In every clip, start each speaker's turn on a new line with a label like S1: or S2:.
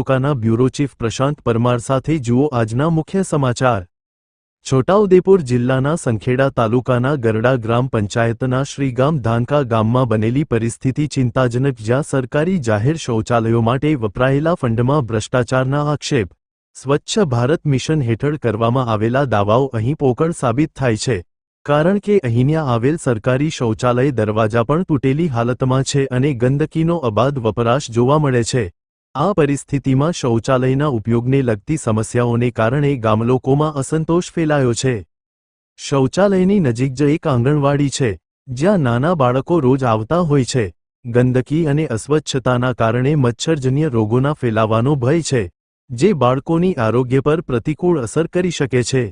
S1: તાલુકાના bureau chief પ્રશાંત પરમાર સાથે જુઓ આજના મુખ્ય સમાચાર। છોટાઉદેપુર જિલ્લાના સંખેડા તાલુકાના ગરડા ગ્રામ પંચાયતના શ્રીગામ ધાનકા ગામમાં બનેલી પરિસ્થિતિ ચિંતાજનક, જ્યાં સરકારી જાહેર શૌચાલયો માટે વપરાયેલા ફંડમાં ભ્રષ્ટાચારના આક્ષેપ। સ્વચ્છ ભારત મિશન હેઠળ કરવામાં આવેલા દાવાઓ અહીં પોકળ સાબિત થાય છે, કારણ કે અહીંયા આવેલ સરકારી શૌચાલય દરવાજા પણ તૂટેલી હાલતમાં છે અને ગંદકીનો અબાધ વપરાશ જોવા મળે છે। આ પરિસ્થિતિમાં શૌચાલયના ઉપયોગને લગતી સમસ્યાઓને કારણે ગામલોકોમાં અસંતોષ ફેલાયો છે। શૌચાલયની નજીક જ એક આંગણવાડી છે, જ્યાં નાના બાળકો રોજ આવતા હોય છે। ગંદકી અને અસ્વચ્છતાના કારણે મચ્છરજન્ય રોગોના ફેલાવાનો ભય છે, જે બાળકોની આરોગ્ય પર પ્રતિકૂળ અસર કરી શકે છે।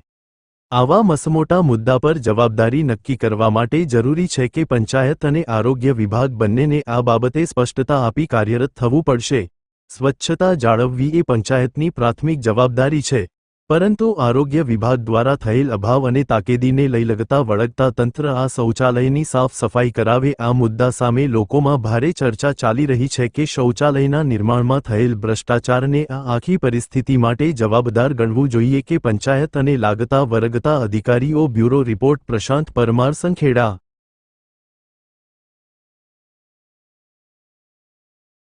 S1: આવા મસમોટા મુદ્દા પર જવાબદારી નક્કી કરવા માટે જરૂરી છે કે પંચાયત અને આરોગ્ય વિભાગ બંનેને આ બાબતે સ્પષ્ટતા આપી કાર્યરત થવું પડશે। સ્વચ્છતા જાળવવી એ પંચાયતની પ્રાથમિક જવાબદારી છે, પરંતુ આરોગ્ય વિભાગ દ્વારા થયેલ અભાવ અને તાકીદીને લઈ લગતા વળગતા તંત્ર આ શૌચાલયની સાફ સફાઈ કરાવે। આ મુદ્દા સામે લોકોમાં ભારે ચર્ચા ચાલી રહી છે કે શૌચાલયના નિર્માણમાં થયેલ ભ્રષ્ટાચારને આ આખી પરિસ્થિતિ માટે જવાબદાર ગણવું જોઈએ કે પંચાયત અને લાગતા વરગતા અધિકારીઓ। બ્યુરો રિપોર્ટ પ્રશાંત પરમાર, સંખેડા।